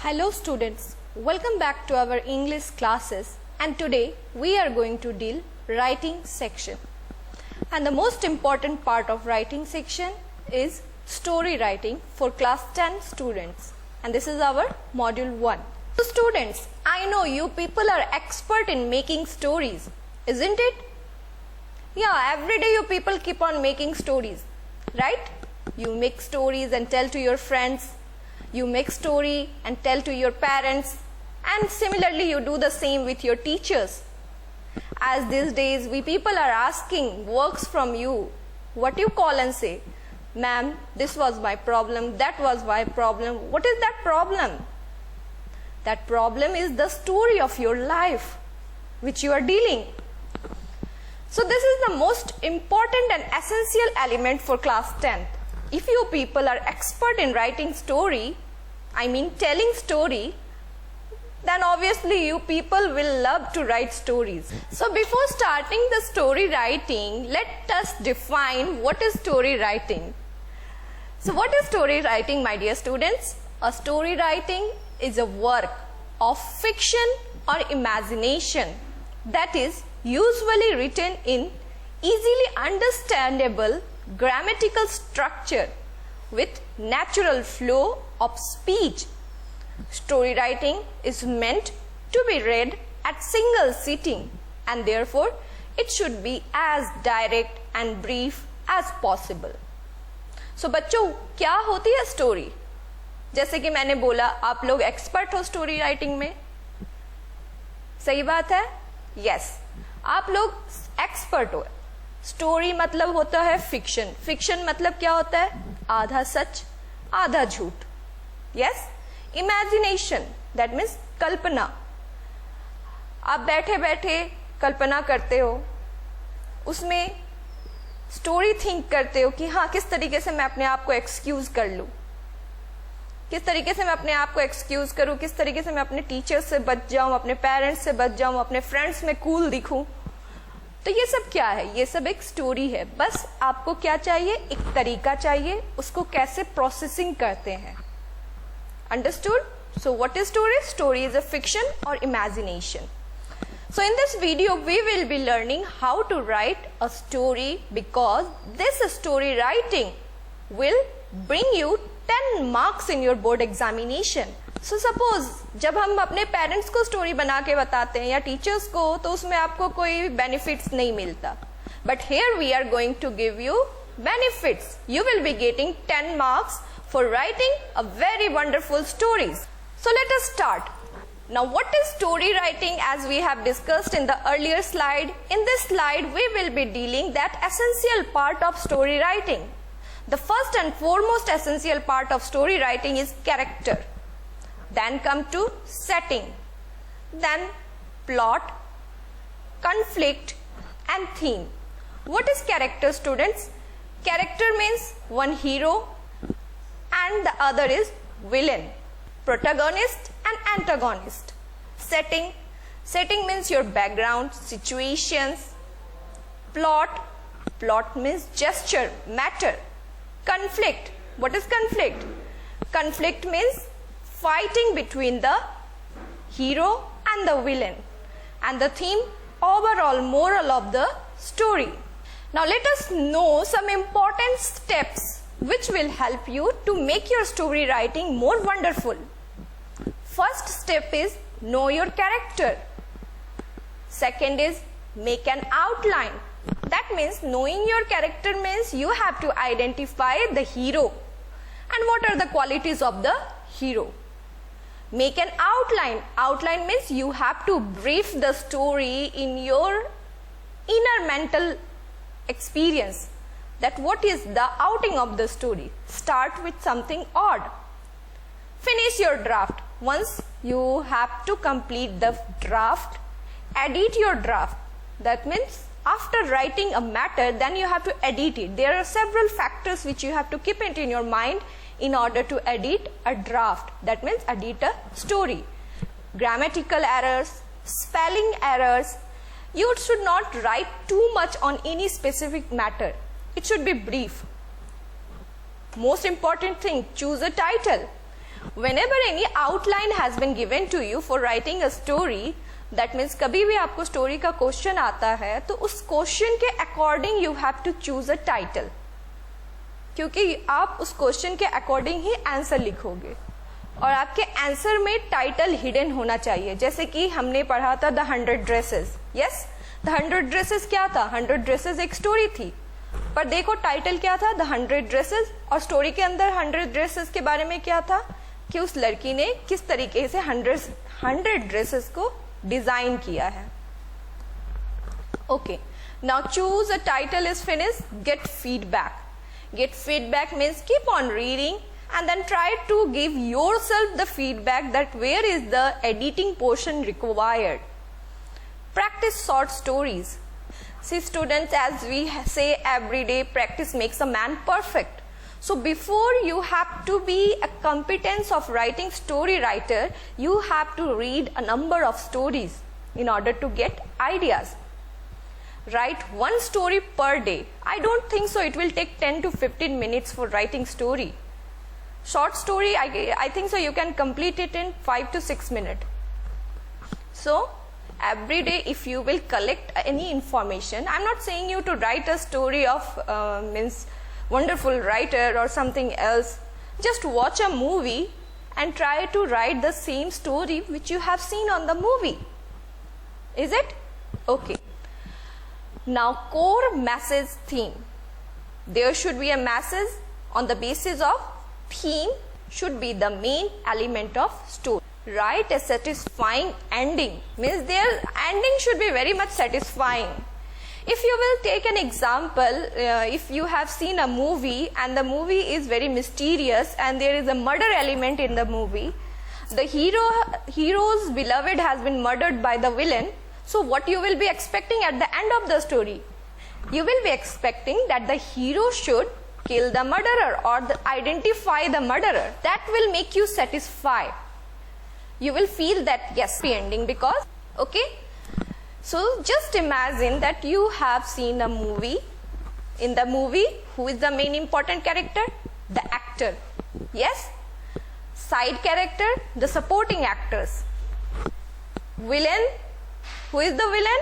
Hello students, welcome back to our English classes, and today we are going to deal writing section. And the most important part of writing section is story writing for class 10 students, and this is our module 1. So students, I know you people are expert in making stories, isn't it? Yeah, every day you people keep on making stories, right? You make stories and tell to your friends. You make story and tell to your parents, and similarly you do the same with your teachers. As these days we people are asking works from you, what you call and say, ma'am, this was my problem, that was my problem. What is that problem? That problem is the story of your life which you are dealing. So this is the most important and essential element for class 10th. If you people are expert in writing story, I mean telling story, then obviously you people will love to write stories. So before starting the story writing, let us define what is story writing. So what is story writing, my dear students? A story writing is a work of fiction or imagination that is usually written in easily understandable grammatical structure with natural flow of speech. Story writing is meant to be read at single sitting, and therefore it should be as direct and brief as possible. So बच्चों, क्या होती है story? जैसे कि मैंने बोला, आप लोग एक्सपर्ट हो स्टोरी राइटिंग में, सही बात है? यस, आप लोग एक्सपर्ट हो. स्टोरी मतलब होता है फिक्शन. फिक्शन मतलब क्या होता है? आधा सच आधा झूठ. यस. इमेजिनेशन दैट मीन्स कल्पना. आप बैठे बैठे कल्पना करते हो, उसमें स्टोरी थिंक करते हो कि हाँ, किस तरीके से मैं अपने आप को एक्सक्यूज कर लूं, किस तरीके से मैं अपने आप को एक्सक्यूज करूं, किस तरीके से मैं अपने टीचर से बच जाऊं, अपने पेरेंट्स से बच जाऊं, अपने फ्रेंड्स में कूल दिखूं. तो ये सब क्या है? ये सब एक स्टोरी है. बस आपको क्या चाहिए? एक तरीका चाहिए, उसको कैसे प्रोसेसिंग करते हैं. Understood? So what is story? Story is a fiction और imagination. So in this video we will be learning how to write a story, because this story writing will bring you 10 marks in your board examination. So suppose जब हम अपने parents को story बना के बताते हैं या टीचर्स को, तो उसमें आपको कोई बेनिफिट्स नहीं मिलता. But here we are going to give you benefits. You will be getting 10 marks for writing a very wonderful stories. So let us start. Now what is story writing? As we have discussed in the earlier slide, in this slide we will be dealing that essential part of story writing. The first and foremost essential part of story writing is character. Then come to setting, then plot, conflict and theme. What is character, students? Character means one hero and the other is villain, protagonist and antagonist. Setting means your background, situations. Plot means gesture, matter. Conflict, what is conflict? Conflict means fighting between the hero and the villain. And the theme, overall moral of the story. Now let us know some important steps which will help you to make your story writing more wonderful. First step is know your character. Second is make an outline. That means knowing your character means you have to identify the hero and what are the qualities of the hero. Make an outline. Outline means you have to brief the story in your inner mental experience, that what is the outing of the story. Start with something odd. Finish your draft. Once you have to complete the draft, edit your draft. That means after writing a matter, then you have to edit it. There are several factors which you have to keep it in your mind in order to edit a draft. That means edit a story. Grammatical errors, spelling errors. You should not write too much on any specific matter. It should be brief. Most important thing, choose a title. whenever any outline has been given to you for writing a story, that means कभी भी आपको story का question आता है तो उस question के according you have to choose a title, क्योंकि आप उस क्वेश्चन के अकॉर्डिंग ही आंसर लिखोगे और आपके आंसर में टाइटल हिडन होना चाहिए। जैसे कि हमने पढ़ा था the 100 dresses. Yes, the 100 dresses क्या था? 100 ड्रेसेस एक स्टोरी थी, पर देखो टाइटल क्या था? The 100 dresses. और स्टोरी के अंदर 100 ड्रेसेस के बारे में क्या था कि उस लड़की ने किस तरीके से 100 ड्रेसेस को डिजाइन किया है। Okay, now choose a title is finish, gate feedback. Get feedback means keep on reading and then try to give yourself the feedback that where is the editing portion required. Practice short stories. See students, as we say every day, practice makes a man perfect. So before you have to be a competence of writing story writer, you have to read a number of stories in order to get ideas. Write one story per day. I don't think so it will take 10 to 15 minutes for writing story. Short story, I think so you can complete it in 5 to 6 minutes. So every day if you will collect any information, I'm not saying you to write a story of means wonderful writer or something else. Just watch a movie and try to write the same story which you have seen on the movie. Is it? Okay. Now core message theme. There should be a message on the basis of theme should be the main element of story. Write a satisfying ending. Means their ending should be very much satisfying. If you will take an example, if you have seen a movie and the movie is very mysterious and there is a murder element in the movie, the hero's beloved has been murdered by the villain. So what you will be expecting at the end of the story? You will be expecting that the hero should kill the murderer or identify the murderer. That will make you satisfied. You will feel that yes, happy ending because, okay. So just imagine that you have seen a movie. In the movie, who is the main important character? The actor. Yes. Side character, the supporting actors. Villain. Who is the villain?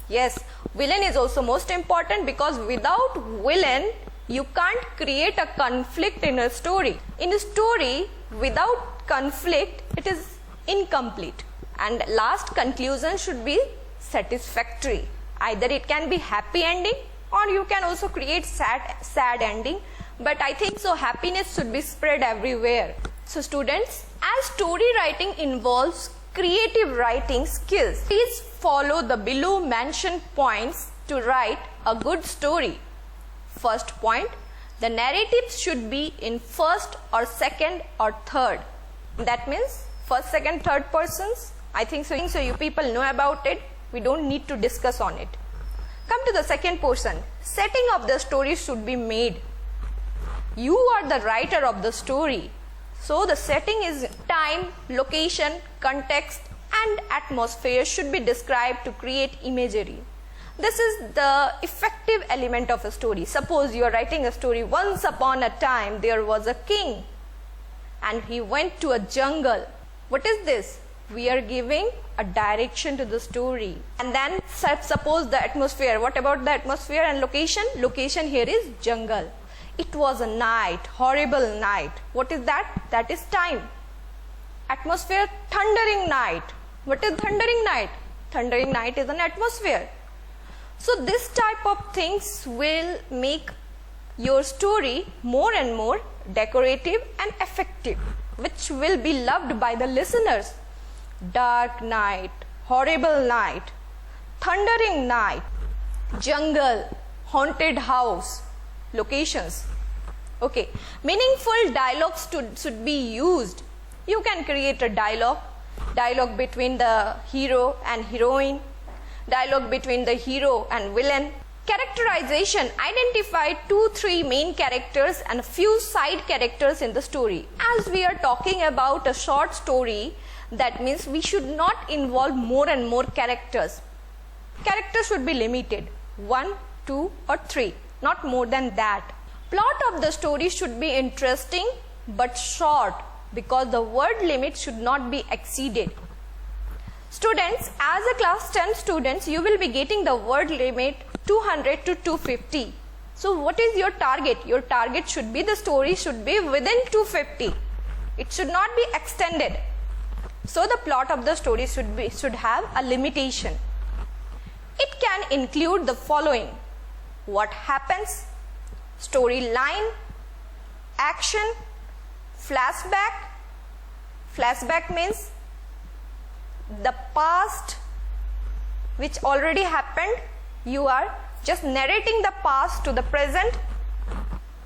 Yes, villain is also most important because without villain, you can't create a conflict in a story. In a story, without conflict, it is incomplete. And last conclusion should be satisfactory. Either it can be happy ending or you can also create sad ending. But I think so happiness should be spread everywhere. So students, as story writing involves creative writing skills, please follow the below mentioned points to write a good story. First point, the narrative should be in first or second or third. That means first, second, third persons. I think so you people know about it. We don't need to discuss on it. Come to the second portion. Setting of the story should be made. You are the writer of the story. So the setting is time, location, context and atmosphere should be described to create imagery. This is the effective element of a story. Suppose you are writing a story. Once upon a time there was a king and he went to a jungle. What is this? We are giving a direction to the story. And then suppose the atmosphere. What about the atmosphere and location? Location here is jungle. It was a night, horrible night. What is that? That is time. Atmosphere, thundering night. What is thundering night? Thundering night is an atmosphere. So this type of things will make your story more and more decorative and effective, which will be loved by the listeners. Dark night, horrible night, thundering night, jungle, haunted house, locations. Okay, meaningful dialogues should be used. You can create a dialogue between the hero and heroine, dialogue between the hero and villain. Characterization, identify 2-3 main characters and a few side characters in the story. As we are talking about a short story, that means we should not involve more and more characters. Characters should be limited, 1, 2 or 3, not more than that. Plot of the story should be interesting but short. because the word limit should not be exceeded. Students, as a class 10 students, you will be getting the word limit 200 to 250. So what is your target? Your target should be the story should be within 250. It should not be extended. So the plot of the story should have a limitation. It can include the following: what happens, storyline, action, flashback. Flashback means the past which already happened, you are just narrating the past to the present.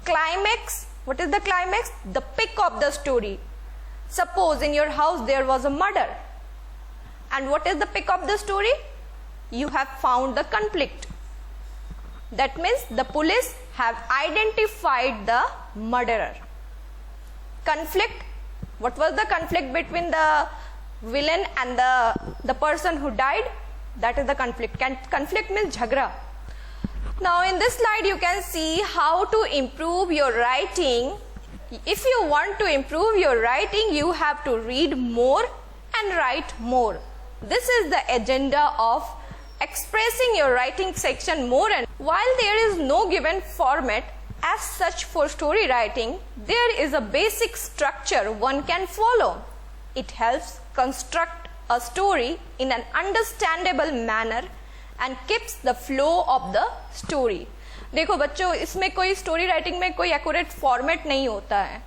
Climax, what is the climax? The peak of the story. Suppose in your house there was a murder, and what is the peak of the story? You have found the conflict. That means the police have identified the murderer. Conflict, what was the conflict between the villain and the person who died? That is the conflict. Conflict means jhagra. Now in this slide you can see how to improve your writing. If you want to improve your writing, you have to read more and write more. This is the agenda of expressing your writing section more. And while there is no given format as such for story writing, there is a basic structure one can follow. It helps construct a story in an understandable manner and keeps the flow of the story. देखो बच्चों, इसमें कोई story writing में कोई accurate format नहीं होता है.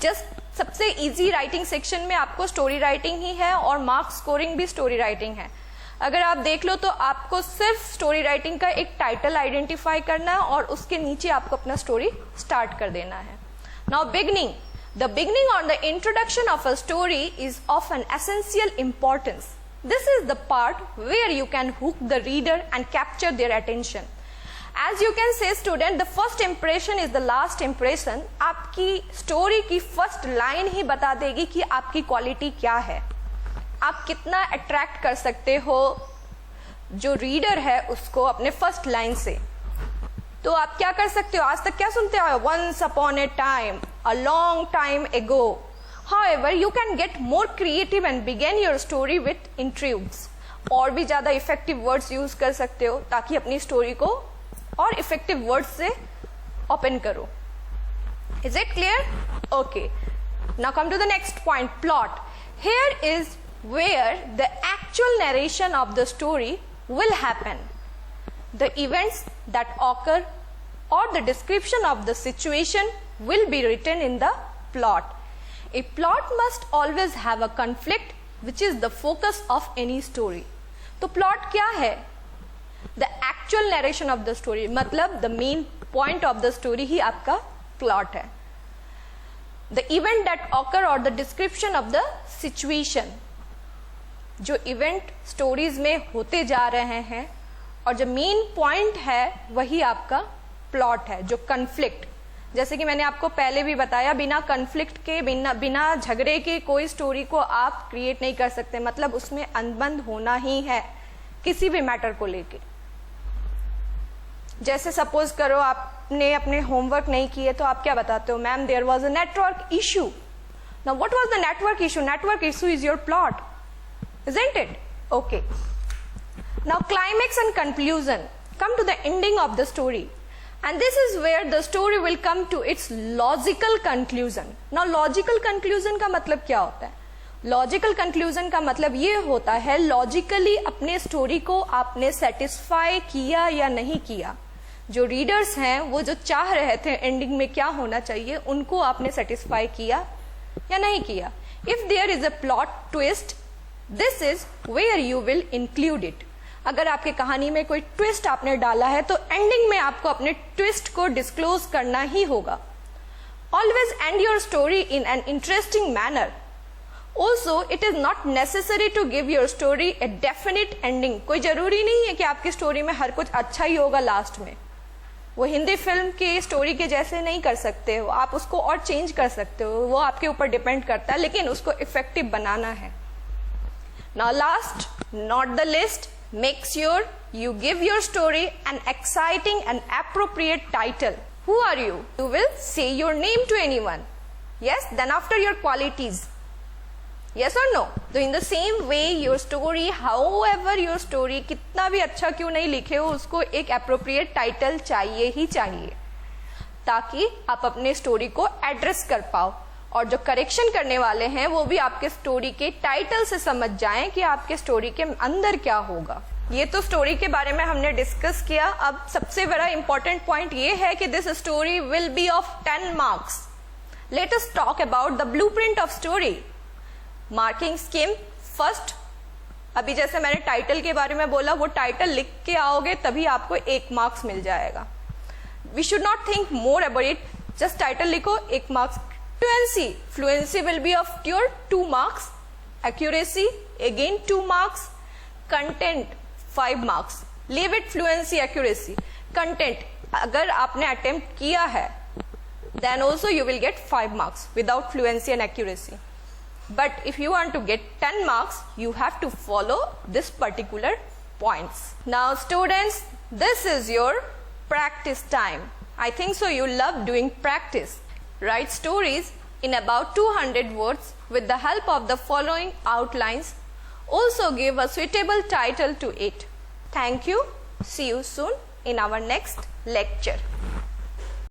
Just सबसे इजी राइटिंग सेक्शन में आपको स्टोरी राइटिंग ही है और मार्क्स स्कोरिंग भी स्टोरी राइटिंग है. अगर आप देख लो तो आपको सिर्फ स्टोरी राइटिंग का एक टाइटल आइडेंटिफाई करना है और उसके नीचे आपको अपना स्टोरी स्टार्ट कर देना है. Now beginning. The beginning or the introduction of a story is of an essential importance. This is the part where you can hook the reader and capture their attention. As you can say student, the first impression is the last impression. आपकी story की first line ही बता देगी कि आपकी quality क्या है, आप कितना अट्रैक्ट कर सकते हो जो रीडर है उसको अपने फर्स्ट लाइन से. तो आप क्या कर सकते हो, आज तक क्या सुनते हो, once upon a time, a long time ago. However, you can get more creative and begin your story with intrigues. और भी ज़्यादा इफेक्टिव वर्ड्स यूज कर सकते हो ताकि अपनी स्टोरी को और इफेक्टिव वर्ड्स से ओपन करो. Is it clear? Okay. Now come to the next point, plot. Here is where the actual narration of the story will happen. The events that occur or the description of the situation will be written in the plot. A plot must always have a conflict which is the focus of any story. तो plot क्या है? The actual narration of the story, मतलब the main point of the story ही आपका plot है. The event that occur or the description of the situation, जो event stories में होते जा रहे हैं और जो मेन पॉइंट है वही आपका प्लॉट है. जो कन्फ्लिक्ट, जैसे कि मैंने आपको पहले भी बताया, बिना कन्फ्लिक्ट के, बिना झगड़े के कोई स्टोरी को आप क्रिएट नहीं कर सकते. मतलब उसमें अनबन होना ही है किसी भी मैटर को लेके. जैसे सपोज करो आपने अपने होमवर्क नहीं किए तो आप क्या बताते हो, ma'am there was a network issue. Now what was the network issue? Network issue is your plot, isn't it? Okay. Now climax and conclusion. Come to the ending of the story. And this is where the story will come to its logical conclusion. Now logical conclusion का मतलब क्या होता है? Logical conclusion का मतलब ये होता है logically अपने स्टोरी को आपने सेटिस्फाई किया या नहीं किया. जो रीडर्स हैं वो जो चाह रहे थे एंडिंग में क्या होना चाहिए, उनको आपने सेटिस्फाई किया या नहीं किया. If there is a plot twist, this is where you will include it. अगर आपके कहानी में कोई ट्विस्ट आपने डाला है तो एंडिंग में आपको अपने ट्विस्ट को डिस्क्लोज करना ही होगा. Always end your story in an interesting manner. Also it is not necessary to give your story a definite ending. कोई जरूरी नहीं है कि आपकी स्टोरी में हर कुछ अच्छा ही होगा लास्ट में. वो हिंदी फिल्म की स्टोरी के जैसे नहीं कर सकते हो, आप उसको और चेंज कर सकते हो, वो आपके ऊपर डिपेंड करता है, लेकिन उसको इफेक्टिव बनाना है. Now last, not the least, make sure you give your story an exciting and appropriate title. Who are you? You will say your name to anyone. Yes, then after your qualities. Yes or no? So in the same way your story, however your story कितना भी अच्छा क्यों नहीं लिखे हो, उसको एक appropriate title चाहिए ही चाहिए, ताकि आप अपने स्टोरी को एड्रेस कर पाओ और जो करेक्शन करने वाले हैं वो भी आपके स्टोरी के टाइटल से समझ जाएं कि आपके स्टोरी के अंदर क्या होगा। ये तो स्टोरी के बारे में हमने डिस्कस किया। अब सबसे बड़ा इंपॉर्टेंट पॉइंट ये है कि this story will be of 10 marks. Let us talk about the blueprint of story. Marking scheme first, अभी जैसे मैंने टाइटल के बारे में बोला, वो टाइटल लिख के आओगे तभी आपको 1 मार्क्स मिल जाएगा। We should not think more about it, just title लिखो, 1 marks. Fluency, fluency will be of your 2 marks. Accuracy again 2 marks. Content 5 marks. Leave it fluency accuracy. Content अगर आपने अटेम्प्ट किया है then also you will get 5 marks without fluency and accuracy. But if you want to get 10 marks, you have to follow this particular points. Now students, this is your practice time. I think so you love doing practice. Write stories in about 200 words with the help of the following outlines. Also give a suitable title to it. Thank you. See you soon in our next lecture.